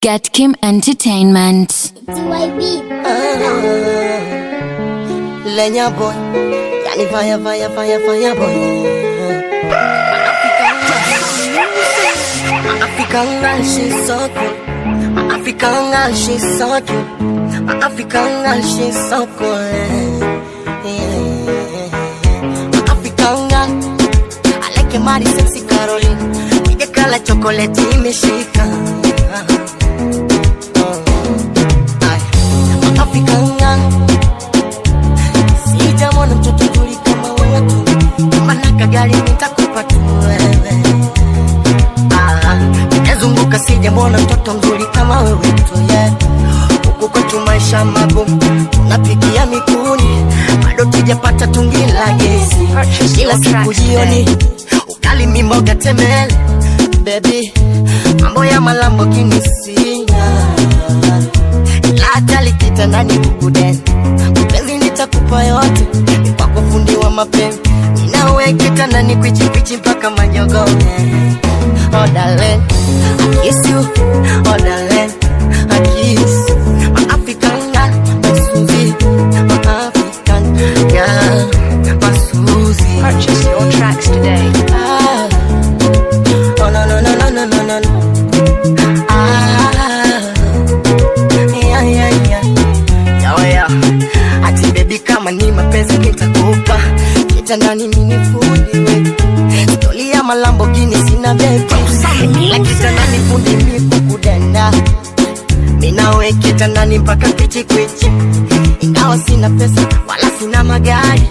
Get Kim Entertainment. TYB. Lenya boy, yani fire boy. African girl, she's so cool. African girl, she's so cute. African girl, she's so cool. African girl, I like your body, sexy Caroline. With the color chocolate, imeshika. African girl, sijamwona mtoto mzuri kama wewe tu. Manaka gari nitakupa tu wewe. Nazunguka sijamwona mtoto mzuri kama wewe tu, yeah. Huku kwetu maisha magumu, tunapigia mikuni, bado tujapata tungi la gesi. Kila siku jioni, ugali mimoga temele. Baby, mambo ya Lamborghini sina. Hata likita ndani kukudeni, mpenzi nitakupa yote, kwako fundi wa mapenzi. Ninaweketa ndani kwichi mpaka majogo. Oh darling, I kiss you. Oh darling, I kiss my African girl, my Susie, my African girl, my Susie. Purchase your tracks today. Oh no. Ati baby kama ni mapenzi nitakupa, kitandani mimi fundi wewe. Stoli ya Lamborghini sina baby, la kitandani fundi mimi kukudenda. Mimi nawe kitandani mpaka kwichi. Ingawa sina pesa wala sina magari,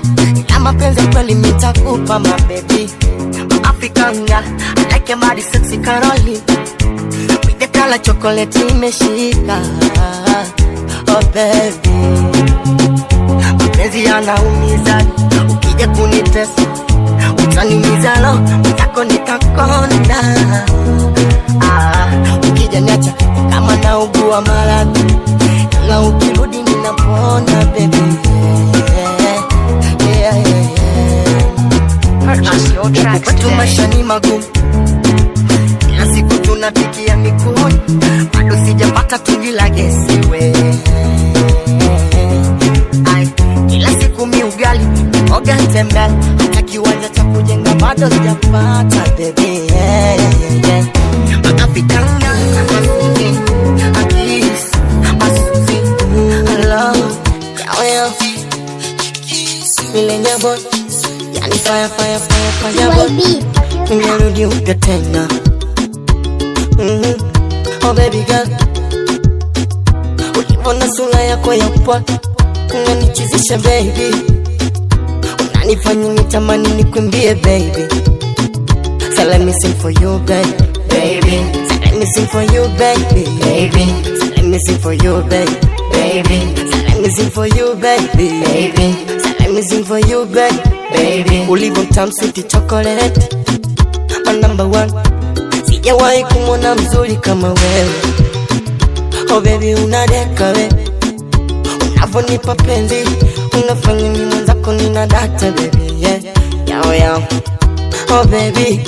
ila mapenzi kweli nitakupa my baby. My African girl, I like your body, sexy Caroline. With the color chocolate imeshika. Oh baby, mapenzi yanaumiza, ukija kunitesa utaniumiza lo, utako nitakonda. Ukija niacha kama naugua maradhi, ila ukirudi ninapona baby. Purchase your tracks Kwetu maisha ni magumu, kila siku tunapikia mikuni, bado sijapata tungi la gesi we. Kila siku mi ugali, mboga tembele, hata kiwanja cha kujenga bado sijapata baby. African girl, I kiss my Susie, I love you. Millennial boy, yani fire boy. Nimerudi upya tena. Oh baby girl, ulivona sura yako ya upweke, unanichizisha baby, unanifanya nitamani nikwimbie baby. So let me sing for you baby. So let me sing for you baby. So let me sing for you baby. So let me sing for you baby. So let me sing for you baby. Ulivo tamu sweet chocolate, my number one. Sijawahi kumwona mzuri kama wewe. Oh baby unadeka we, unavonipa penzi, unafanya ni mwenzako nina data baby, yeah. Yao. Oh baby,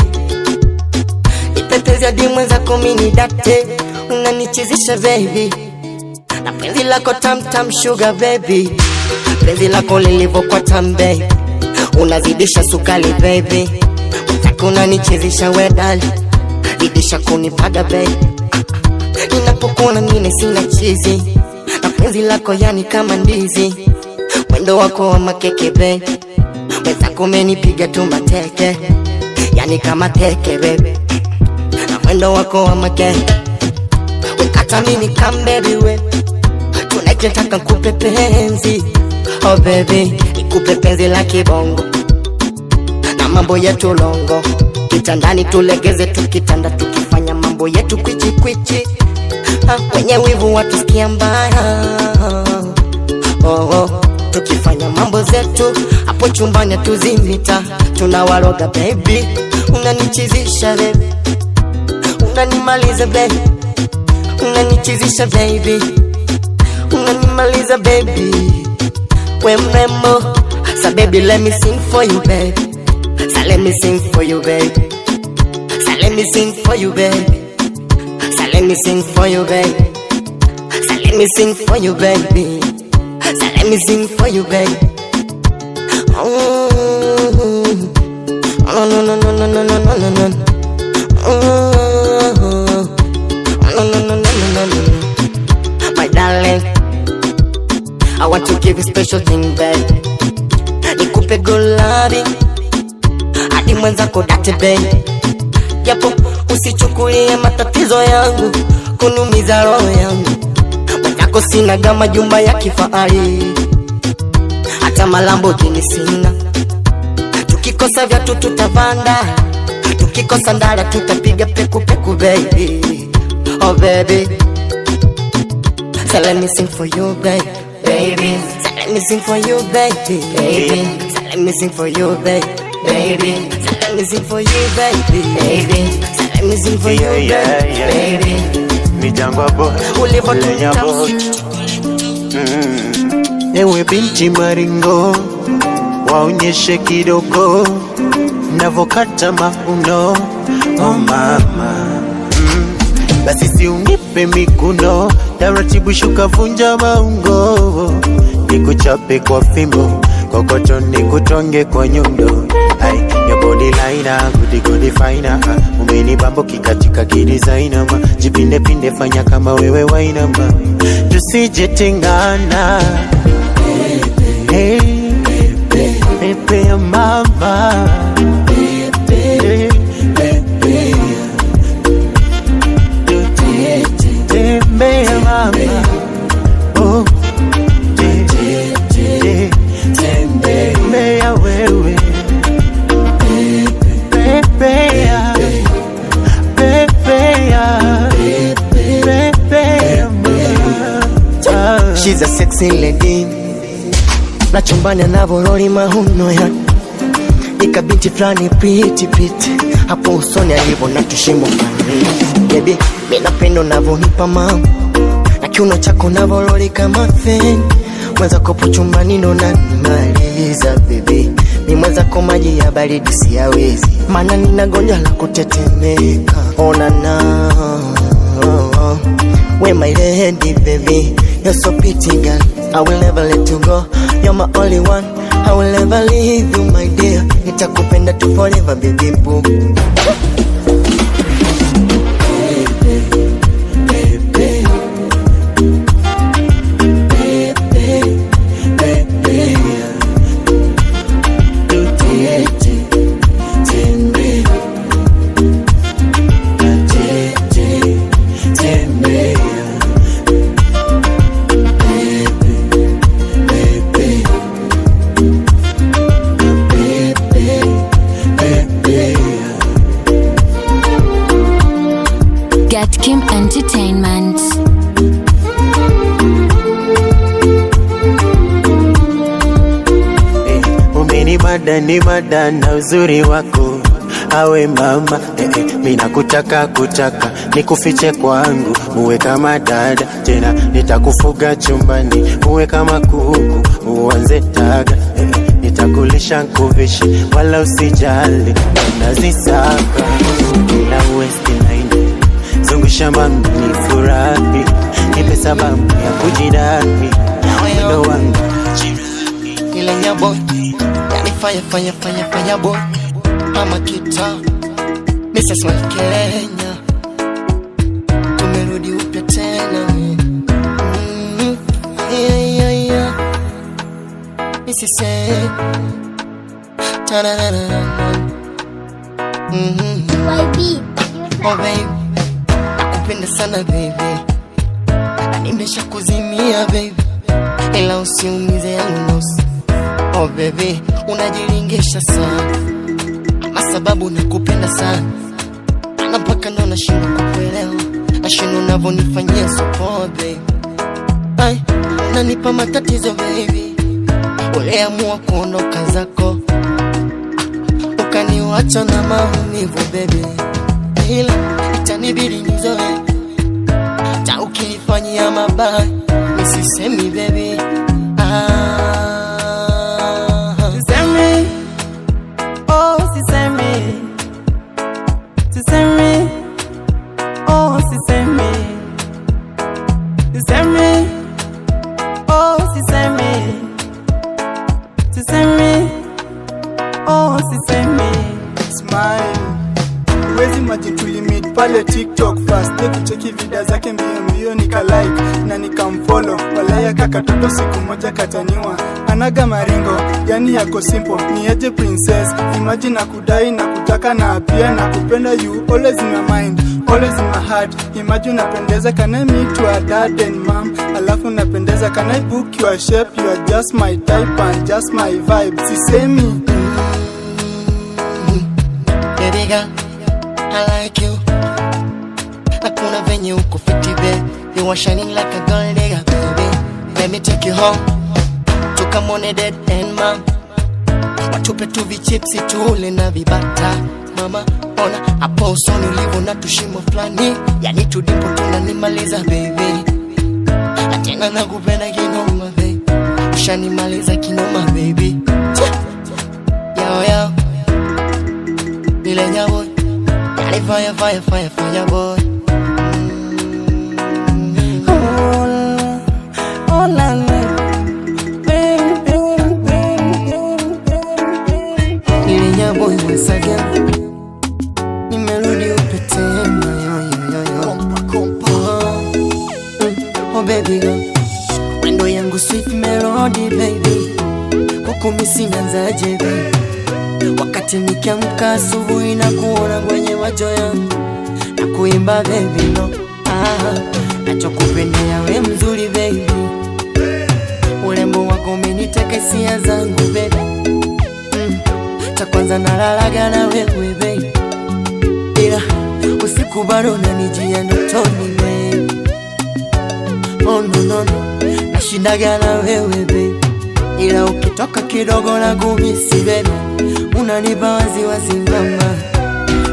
nipetezi hadi mwenzako mini date, unanichizisha baby. Na penzi lako tam sugar baby, penzi lako lilivo kwa tam baby, unazidisha sukali baby. Mwenzako unanichizisha wedali, zidisha kunipaga baby. Ninapokuona mimi sina chizi, na penzi lako yani kama ndizi. Mwendo wako wa makeke baby, mwenzako umenipiga tu mateke, yani kama teke baby. Na mwendo wako wa makeke, wekata mimi kama baby we, tunakitaka nikupe penzi. Oh baby, nikupe penzi la kibongo, na mambo yetu longo. Kitandani tulegeze tukitanda, tukifanya mambo yetu kwichi. Wenye wivu watusikia mbaya. Tukifanya mambo zetu hapo chumbani tuzimita, tunawaroga baby. Unanichizisha baby, unanimaliza baby, unanichizisha baby, unanimaliza baby. We mrembo, so baby let me sing for you baby. So let me sing for you baby. So let me sing for you baby. So let me sing for you, baby. So let me sing for you, baby. So let me sing for you, baby. Oh, no, no, no, no, no, no, no, no, no, no. Oh, no, no, no, no, no, no, no. My darling, I want to give you special thing, baby. Nikupe good loving hadi mwenzako date, baby. Japo usichukulie matatizo yangu kunumiza roho yangu. Mwenzako sina gama jumba ya kifahari, hata Lamborghini sina. Tukikosa viatu tutavanda, tukikosa ndara tutapiga peku peku, baby. Oh baby, so let me sing for you, baby. Baby, so let me sing for you, baby. Baby, so let me sing for you, baby. Baby, so let me sing for you, baby. Baby, so let me sing for you, baby. Ni jangwa boy, ulenya boy. Ewe binti maringo, waonyeshe kidogo navokata mauno. Oh mama, basi si unipe mikuno, taratibu shuka vunja maungo. Nikuchape kwa fimbo, kokoto nikutonge kwa nyundo. Ay, your body liner, goody finer. Umeni bambo kikatika kidesigner ma. Jipinde pinde fanya kama wewe wainama. Tusije tengana. Hey, pepe ya mama. Tembe ya mama. Oh, tembe ya wewe. She's a sexy lady, na chumbani anavoroli mahuno ya nika binti flani pretty pretty. Hapo usoni alivo na tushimo fani. Baby, mina pendo navonipa mama, na kiuno chako navoroli kama feni. Mwenza kopo chumbani ndo nanimaliza, baby. Ni mwenza ko maji ya baridi siyawezi, maana nina gonjwa la kutetemeka. Ona na we my lady, baby. You're so pretty, girl. I will never let you go. You're my only one. I will never leave you, my dear. Nitakupenda tu forever, baby boo. Get Kim Entertainment. Ni mada na uzuri wako. Awe mama, mina kutaka nikufiche kwangu. Uwe kama dada, tena nitakufuga chumbani. Uwe kama kuku, uanze taga. Nitakulisha nkuvishi, wala usijali. Nazisaka, ila West Line. Zungusha mami nifurahi, nipe sababu ya kujidai. Mwendo wangu jirani, ile nyabo yani fire boy. Mama kita Mrs. Kenya, tumerudi upya tena. Yeah. Mrs. Oh baby, nakupenda sana baby, na nimesha kuzimia baby, ila usiumize yangu nusu. Oh baby, unajilingesha sana, ama sababu nakupenda sana, na mpaka ndo nashindwa kukuelewa, nashindwa unavyonifanyia support baby. Ay, unanipa matatizo baby, uliamua kuondoka zako, ukaniwacha na maumivu baby, ila itanibidi nizoe, ta ukinifanyia mabaya nisisemi baby. Sisemi, oh sisemi, oh sisemi. Sisemi, oh sisemi, sisemi, oh sisemi. Smile. Uwezi maji tulimit pale TikTok fast. Cheki video zake mbio nika like na nikamfollow. Walaya kakatoto siku moja kataniwa. Anaga maringo, yani yako simple. Ni aje princess, imagine na kudai na kutaka na pia na kupenda you. Always in my mind, always in my heart. Imagine napendeza, can I meet your dad and mom? Alafu napendeza, can I book your shape? You are just my type and just my vibe. Sisemi. Baby girl, I like you. Hakuna venye uko fiti babe. You are shining like a gold digger baby. Let me take you home. Tukamone dad and mom. Watupe tu vichipsi tule na vibata. Mama, ona hapo usoni ulivyo na tushimo flani. Yani tudipo tunanimaliza baby. Atena nakupenda kinoma baby. Ushanimaliza kinoma baby. Yo yo. Nilenya boy. Yani fire fire fire fire boy. Oh la la. Nilenya boy once again. Nimerudi upetema yo. Oh baby girl. Wendo yangu sweet melody baby. Huku misi nanzaje baby. Wakati nikiamka asubuhi na kuona kwenye macho yangu na kuimba baby no. Nachokupendea we mzuri baby. Urembo wako umeniteka hisia zangu baby. Cha kwanza nalalaga na wewe baby. Ila usiku bado unanijia ndotoni baby. Oh no no no. Nashindaga na wewe baby. Ila ukitoka kidogo na kumisi baby. Unanipa wazi mama.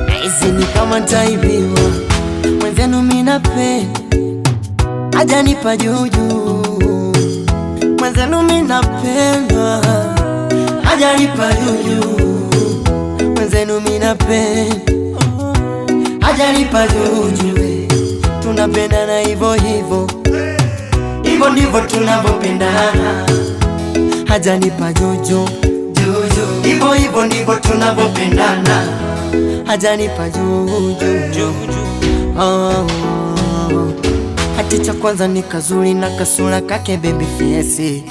Nahisi ni kama nitaibiwa. Mwenzenu mimi napenda. Hajanipa juju. Mwenzenu mimi napenda. Hajanipa juju. Mwenzenu mimi napenda. Hajanipa juju. Tunapendana hivyo hivyo. Hivyo ndivyo tunavyopendana. Hajanipa juju. Hivyo hivyo ndivyo tunavyopendana. Hajanipa juju. Hati cha kwanza ni kazuri na kasura kake baby face.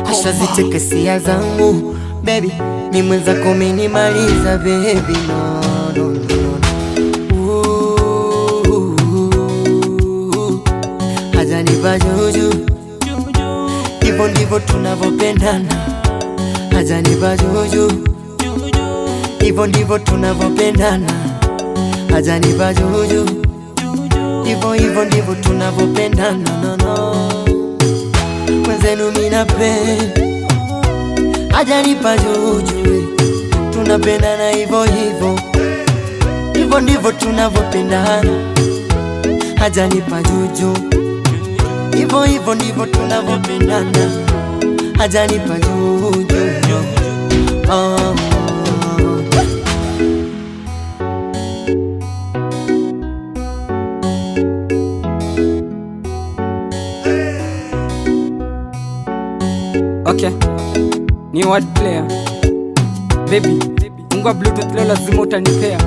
Ashaziteka hisia zangu baby. Ni mwenzako umenimaliza baby no. Hajanipa juju. Hivyo ndivyo tunavyopendana. Hajanipa juju. Hivyo ndivyo tunavyopendana. Hajanipa juju. Hivyo ndivyo tunavyopendana no no. Mwenzenu mimi napenda. Hajanipa juju. Tunapendana hivyo hivyo. Hivyo ndivyo tunavyopendana. Hajanipa juju. Hivyo ndivyo tunavyopendana. Hajanipa juju. Okay, ni word player baby. Mungu wa bluetooth leo lazima utanipea.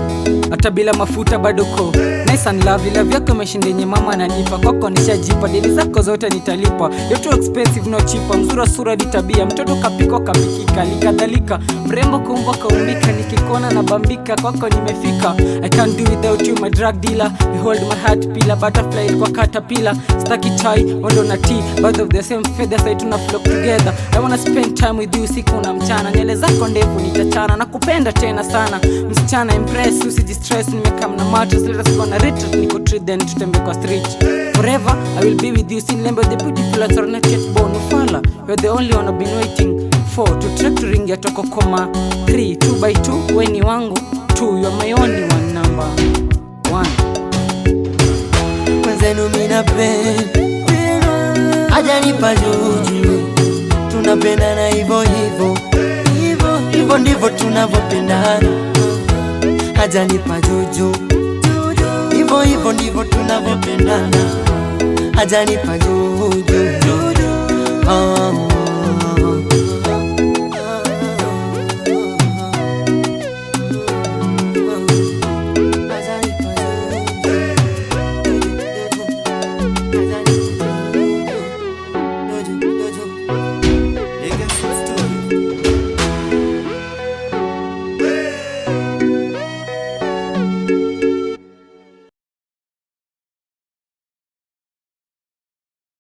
Hata bila mafuta bado ko nice and lovely. Love yako meshindenye mama ananipa. Kwako nishajipa. Deni zako zote nitalipa. You're too expensive no cheaper. Mzura sura ni tabia. Mtoto kapiko kamikika. Likadhalika mrembo kumbwa kaumbika. Nikikona na bambika. Kwako nimefika. I can't do without you my drug dealer. You hold my heart pillar. Butterfly kwa caterpillar. Staki chai ondo na tea. Both of the same feathers I tuna flock together. I wanna spend time with you siku na mchana. Nywele zako ndefu nitachana. Nakupenda tena sana msichana impress. Usijistress nimekam na mattress. Let us go na retreat. Niko treat then tutembe kwa street. Forever I will be with you. Sin lembo the beautiful as or not yet born. Ufala you're the only one I've been waiting for. To track to ring ya toko koma 3 2 by 2 weni wangu 2. You're my only one number 1. Mwenzenu mimi napenda. Hajanipa juju. Tunapendana hivyo hivyo. Hivyo ndivyo tunavyopendana. Hajanipa juju. Hivyo ndivyo tunavyopendana. hajanipa juju.